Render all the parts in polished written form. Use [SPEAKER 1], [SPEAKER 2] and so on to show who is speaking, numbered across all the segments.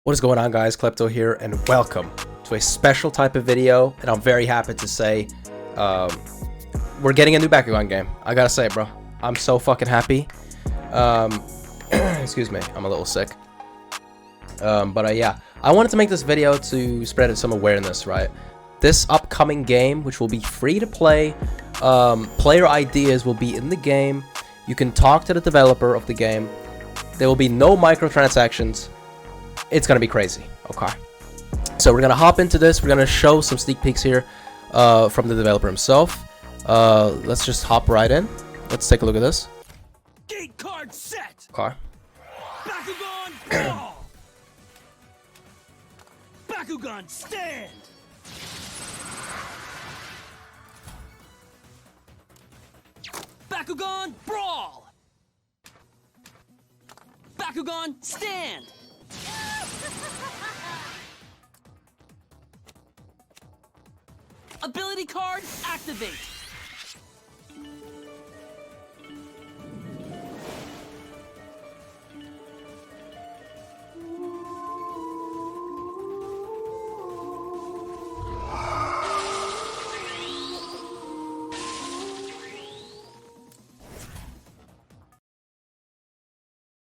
[SPEAKER 1] What is going on, guys? Klepto here, and welcome to a special type of video. And I'm very happy to say we're getting a new Bakugan game. I gotta say, bro, I'm so fucking happy. Excuse me, I'm a little sick. Yeah, I wanted to make this video to spread some awareness, right? This upcoming game, which will be free to play, player ideas will be in the game. You can talk to the developer of the game. There will be no microtransactions. It's gonna be crazy. Okay, so we're gonna hop into this. We're gonna show some sneak peeks here from the developer himself. Let's just hop right in. Let's take a look at this.
[SPEAKER 2] Gate card set.
[SPEAKER 1] Okay.
[SPEAKER 2] Bakugan brawl. Bakugan stand. Bakugan brawl. Bakugan stand. Ability card activate.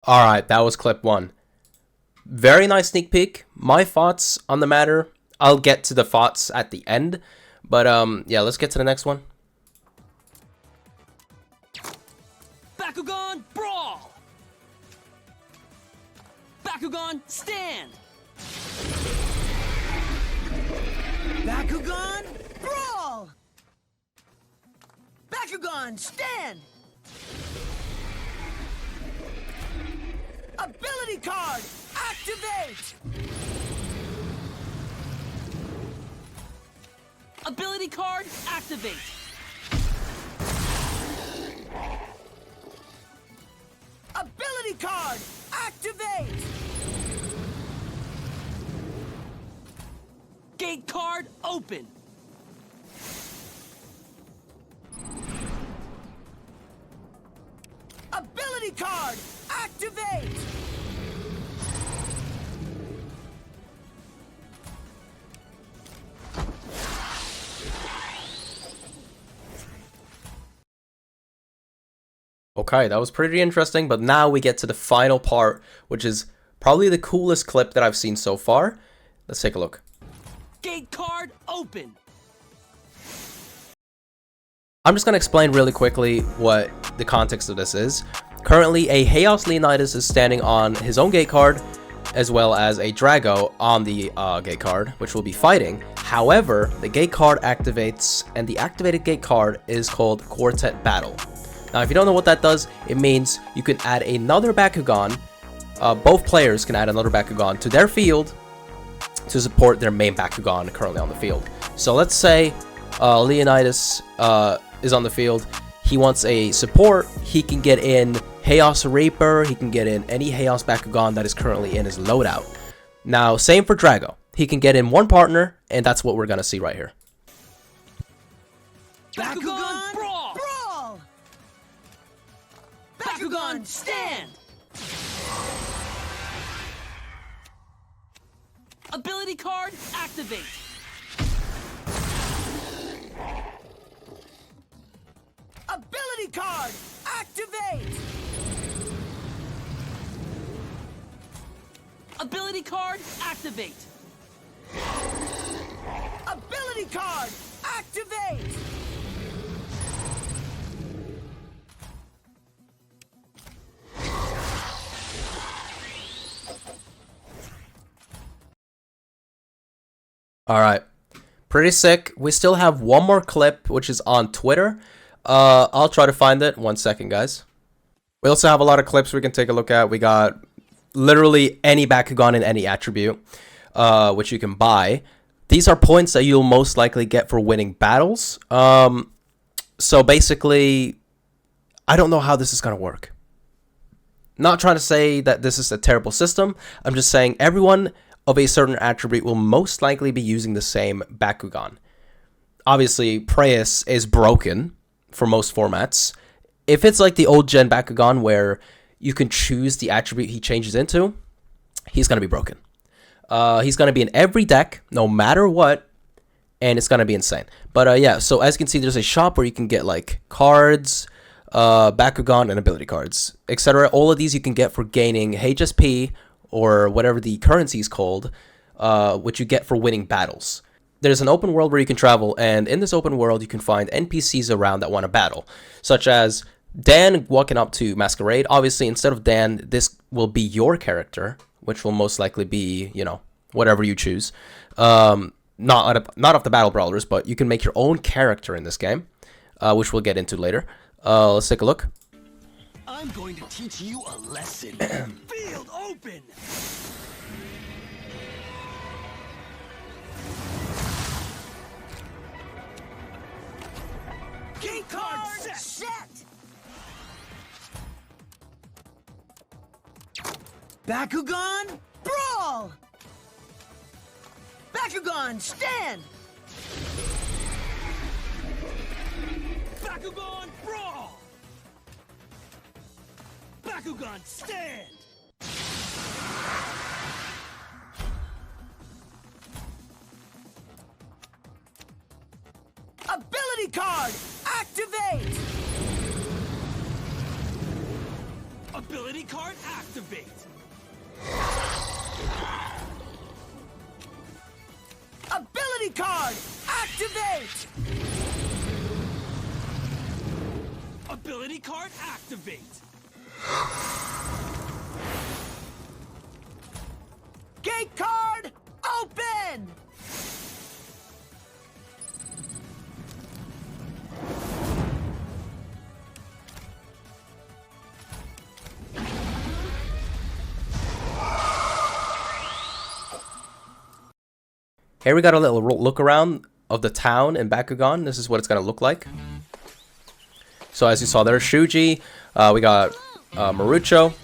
[SPEAKER 1] Alright, that was clip one. Very nice sneak peek. My thoughts on the matter, I'll get to the thoughts at the end. But yeah, let's get to the next one.
[SPEAKER 2] Bakugan brawl. Bakugan stand.
[SPEAKER 3] Bakugan brawl. Bakugan stand. Ability card activate.
[SPEAKER 2] Ability card activate.
[SPEAKER 3] Ability card activate.
[SPEAKER 2] Gate card open.
[SPEAKER 3] Ability card activate.
[SPEAKER 1] Okay, that was pretty interesting, but now we get to the final part, which is probably the coolest clip that I've seen so far. Let's take a look.
[SPEAKER 2] Gate card open.
[SPEAKER 1] I'm just going to explain really quickly what the context of this is. Currently, a Chaos Leonidas is standing on his own gate card, as well as a Drago on the gate card, which will be fighting. However, the gate card activates, and the activated gate card is called Quartet Battle. Now, if you don't know what that does, it means you can add another Bakugan. Both players can add another Bakugan to their field to support their main Bakugan currently on the field. So let's say Leonidas is on the field. He wants a support. He can get in Chaos Reaper. He can get in any Chaos Bakugan that is currently in his loadout. Now, same for Drago. He can get in one partner, and that's what we're going to see right here.
[SPEAKER 2] Bakugan brawl.
[SPEAKER 3] Brawl.
[SPEAKER 2] Bakugan stand. Ability card activate.
[SPEAKER 3] Ability card activate.
[SPEAKER 2] Ability card activate.
[SPEAKER 3] Ability card activate.
[SPEAKER 1] Alright, pretty sick. We still have one more clip, which is on Twitter. I'll try to find it. 1 second, guys. We also have a lot of clips we can take a look at. We got literally any Bakugan in any attribute, which you can buy. These are points that you'll most likely get for winning battles. So basically, I don't know how this is going to work. Not trying to say that this is a terrible system. I'm just saying everyone of a certain attribute will most likely be using the same Bakugan. Obviously, Preus is broken for most formats. If it's like the old gen Bakugan where you can choose the attribute he changes into, he's going to be broken. He's going to be in every deck, no matter what, and it's going to be insane. But yeah, so as you can see, there's a shop where you can get like cards, Bakugan, and ability cards, etc. All of these you can get for gaining HSP, or whatever the currency is called, which you get for winning battles. There's an open world where you can travel, and in this open world, you can find NPCs around that want to battle, such as Dan walking up to Masquerade. Obviously, instead of Dan, this will be your character, which will most likely be, you know, whatever you choose. Not of the Battle Brawlers, but you can make your own character in this game, which we'll get into later. Let's take a look.
[SPEAKER 2] I'm going to teach you a lesson. Field open!
[SPEAKER 3] Gate card set. Bakugan brawl. Bakugan stand.
[SPEAKER 2] Bakugan brawl! Bakugan stand!
[SPEAKER 3] Ability card activate.
[SPEAKER 2] Ability card activate!
[SPEAKER 3] Ability card activate.
[SPEAKER 2] Ability card activate!
[SPEAKER 3] Gate card open.
[SPEAKER 1] Here we got a little look around of the town in Bakugan. This is what it's going to look like. So as you saw there, Shuji, we got Marucho,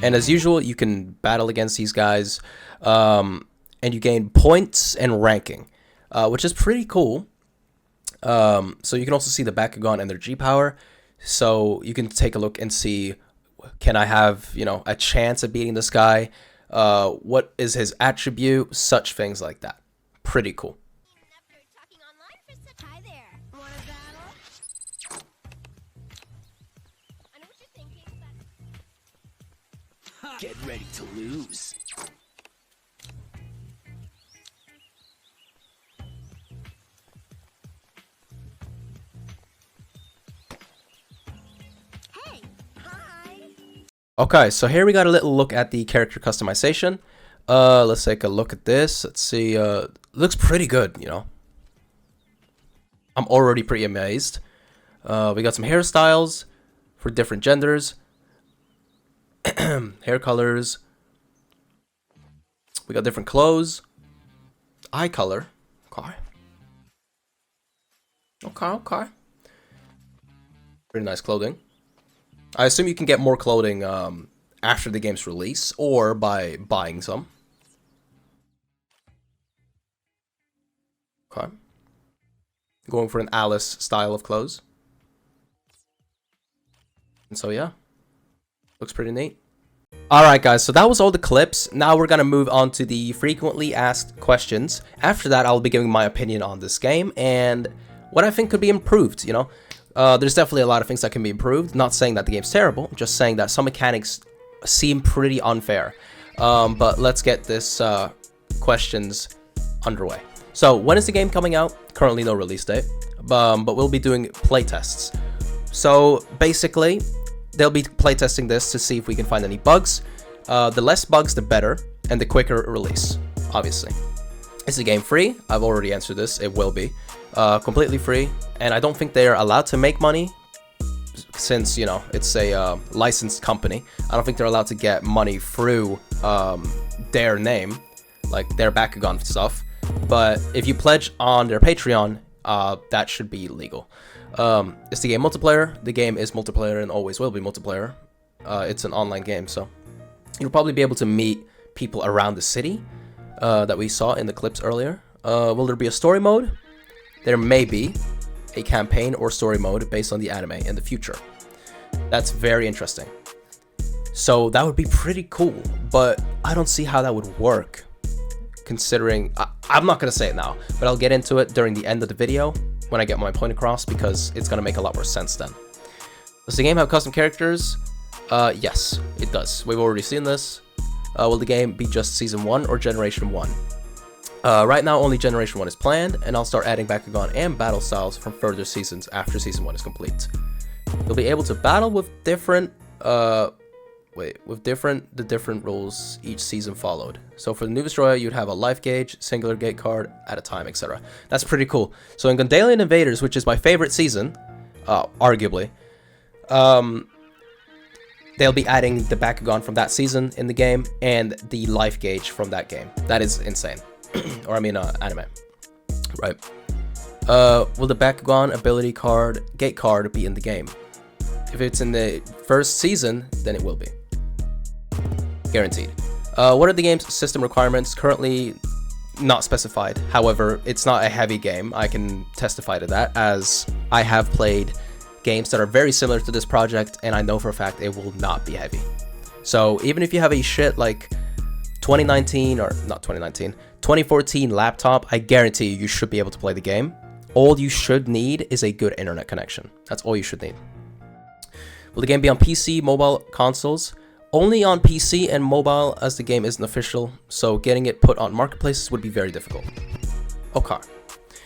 [SPEAKER 1] and as usual, you can battle against these guys, and you gain points and ranking, which is pretty cool. So you can also see the Bakugan and their G power, so you can take a look and see, can I have, you know, a chance at beating this guy? What is his attribute? Such things like that. Pretty cool.
[SPEAKER 4] Hi there. Want a battle? I know what you're thinking, but
[SPEAKER 2] Get ready to lose.
[SPEAKER 4] hey, hi.
[SPEAKER 1] Okay, so here we got a little look at the character customization. Let's take a look at this. Let's see. Looks pretty good, you know. I'm already pretty amazed. We got some hairstyles for different genders. Hair colors. We got different clothes. Eye color. Okay. Okay. Pretty nice clothing. I assume you can get more clothing after the game's release or by buying some. Okay. Going for an Alice style of clothes. And so yeah, looks pretty neat. Alright guys, so that was all the clips. Now we're gonna move on to the frequently asked questions. After that, I'll be giving my opinion on this game and what I think could be improved, you know. There's definitely a lot of things that can be improved. Not saying that the game's terrible, just saying that some mechanics seem pretty unfair. But let's get this questions underway. So, when is the game coming out? Currently no release date, but we'll be doing playtests. So, basically, they'll be playtesting this to see if we can find any bugs. The less bugs, the better, and the quicker release, obviously. Is the game free? I've already answered this. It will be. Completely free, and I don't think they're allowed to make money since, you know, it's a licensed company. I don't think they're allowed to get money through their name, like their Bakugan stuff. But if you pledge on their Patreon, that should be legal. Is the game multiplayer? The game is multiplayer and always will be multiplayer. It's an online game, so you'll probably be able to meet people around the city that we saw in the clips earlier. Will there be a story mode? There may be a campaign or story mode based on the anime in the future. That's very interesting. So that would be pretty cool, but I don't see how that would work, considering I'm not gonna say it now, but I'll get into it during the end of the video when I get my point across, because it's gonna make a lot more sense then. Does the game have custom characters? Yes, it does. We've already seen this. Will the game be just Season 1 or Generation 1? Right now, only Generation 1 is planned, and I'll start adding Bakugan and battle styles from further seasons after Season 1 is complete. You'll be able to battle with different the different rules each season followed. So for the new destroyer, you'd have a life gauge, singular gate card at a time, etc. That's pretty cool. So in Gundalian Invaders, which is my favorite season, arguably, they'll be adding the Bakugan from that season in the game and the life gauge from that game. That is insane. Or I mean, anime. Right. Will the Bakugan ability card, gate card, be in the game? If it's in the first season, then it will be. Guaranteed. What are the game's system requirements? Currently not specified. However, it's not a heavy game. I can testify to that, as I have played games that are very similar to this project, and I know for a fact it will not be heavy. So even if you have a shit like 2019, or not 2019, 2014 laptop, I guarantee you should be able to play the game. All you should need is a good internet connection. That's all you should need. Will the game be on PC, mobile, consoles? Only on PC and mobile, as the game isn't official, so getting it put on marketplaces would be very difficult. Okay.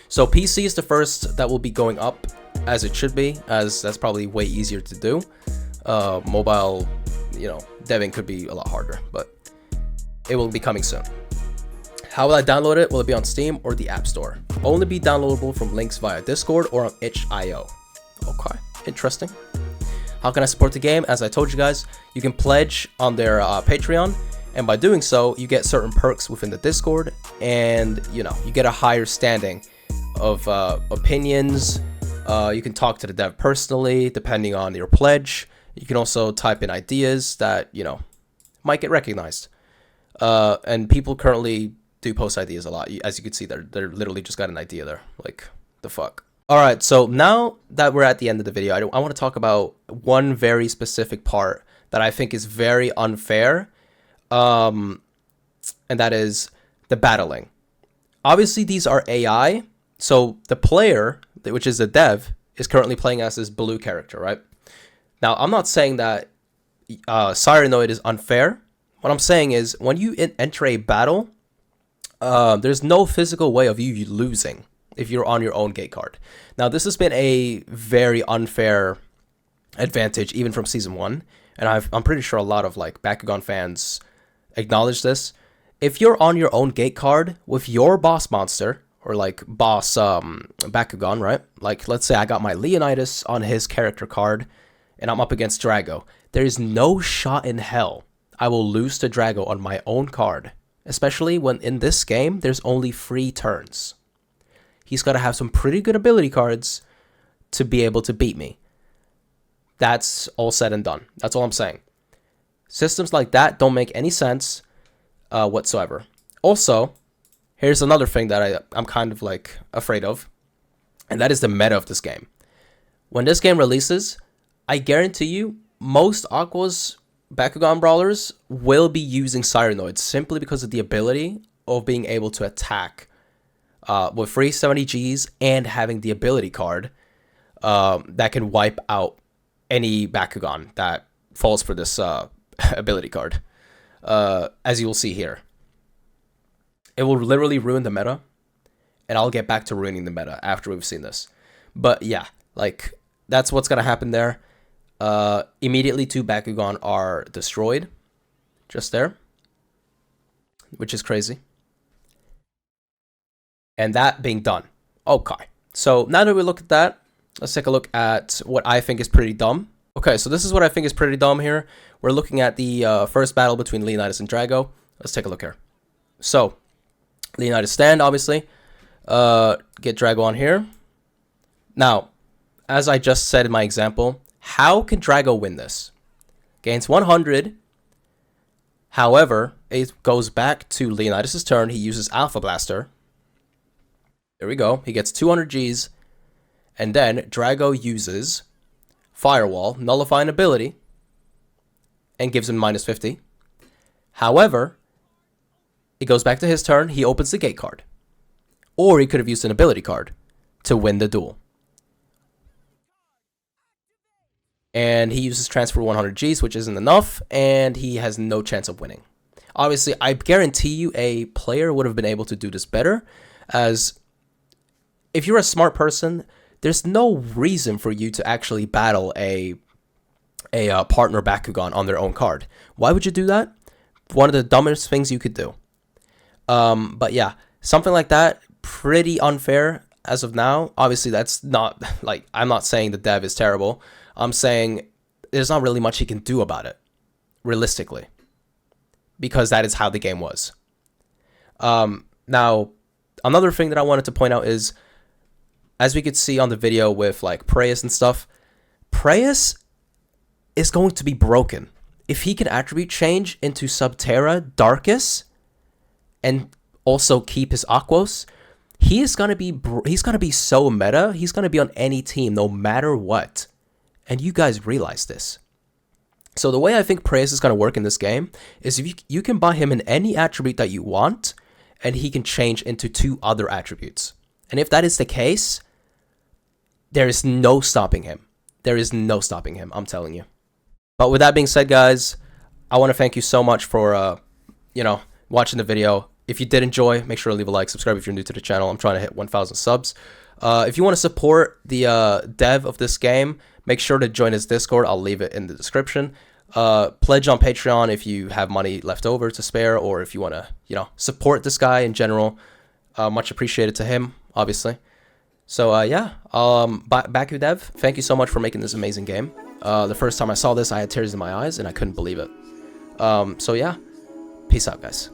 [SPEAKER 1] So PC is the first that will be going up, as it should be, as that's probably way easier to do. Mobile, you know, deving could be a lot harder, but it will be coming soon. How will I download it? Will it be on Steam or the App Store? Only be downloadable from links via Discord or on itch.io. Okay, interesting. How can I support the game? As I told you guys, you can pledge on their Patreon, and by doing so, you get certain perks within the Discord, and you know, you get a higher standing of opinions. You can talk to the dev personally, depending on your pledge. You can also type in ideas that, you know, might get recognized. And people currently do post ideas a lot. As you can see, they're literally just got an idea there. Like, the fuck. Alright, so now that we're at the end of the video, I want to talk about one very specific part that I think is very unfair. And that is the battling. Obviously, these are AI. So the player, which is the dev, is currently playing as this blue character, right? Now, I'm not saying that Cyranoid is unfair. What I'm saying is, when you enter a battle, there's no physical way of you losing if you're on your own gate card. Now, this has been a very unfair advantage, even from Season 1, and I'm pretty sure a lot of, like, Bakugan fans acknowledge this. If you're on your own gate card with your boss monster, or, like, boss Bakugan, right? Like, let's say I got my Leonidas on his character card, and I'm up against Drago. There is no shot in hell I will lose to Drago on my own card, especially when in this game, there's only 3 turns. He's got to have some pretty good ability cards to be able to beat me. That's all said and done. That's all I'm saying. Systems like that don't make any sense whatsoever. Also, here's another thing that I'm kind of like afraid of, and that is the meta of this game. When this game releases, I guarantee you most Aqua's Bakugan brawlers will be using Cyranoids simply because of the ability of being able to attack with free 70 Gs and having the ability card that can wipe out any Bakugan that falls for this ability card, as you will see here. It will literally ruin the meta, and I'll get back to ruining the meta after we've seen this. But yeah, like, that's what's going to happen there. Immediately 2 Bakugan are destroyed, just there, which is crazy. And that being done. Okay, so now that we look at that, let's take a look at what I think is pretty dumb. Okay, so this is what I think is pretty dumb here. We're looking at the first battle between Leonidas and Drago. Let's take a look here. So, Leonidas stand, obviously. Get Drago on here. Now, as I just said in my example, how can Drago win this? Gains 100. However, it goes back to Leonidas' turn. He uses Alpha Blaster. There we go. He gets 200 Gs. And then Drago uses Firewall, nullifying ability. and gives him minus 50. However, it goes back to his turn. He opens the gate card. Or he could have used an ability card to win the duel. And he uses transfer 100 Gs, which isn't enough, and he has no chance of winning. Obviously, I guarantee you a player would have been able to do this better, as if you're a smart person, there's no reason for you to actually battle a partner Bakugan on their own card. Why would you do that? One of the dumbest things you could do. But yeah, something like that, pretty unfair as of now. Obviously, that's not, like, I'm not saying the dev is terrible. I'm saying there's not really much he can do about it, realistically, because that is how the game was. Now, another thing that I wanted to point out is, as we could see on the video with like Preyas and stuff, Preyas is going to be broken. If he can attribute change into Subterra Darkus and also keep his Aquos, he's gonna be so meta. He's gonna be on any team no matter what. And you guys realize this. So the way I think Preyas is going to work in this game is if you can buy him in any attribute that you want, and he can change into 2 other attributes. And if that is the case, there is no stopping him. There is no stopping him, I'm telling you. But with that being said, guys, I want to thank you so much for, watching the video. If you did enjoy, make sure to leave a like, subscribe if you're new to the channel. I'm trying to hit 1,000 subs. If you want to support the dev of this game, make sure to join his Discord. I'll leave it in the description. Pledge on Patreon if you have money left over to spare, or if you want to, support this guy in general. Much appreciated to him, obviously. So, yeah, Baku Dev, thank you so much for making this amazing game. The first time I saw this, I had tears in my eyes, and I couldn't believe it. So, yeah, peace out, guys.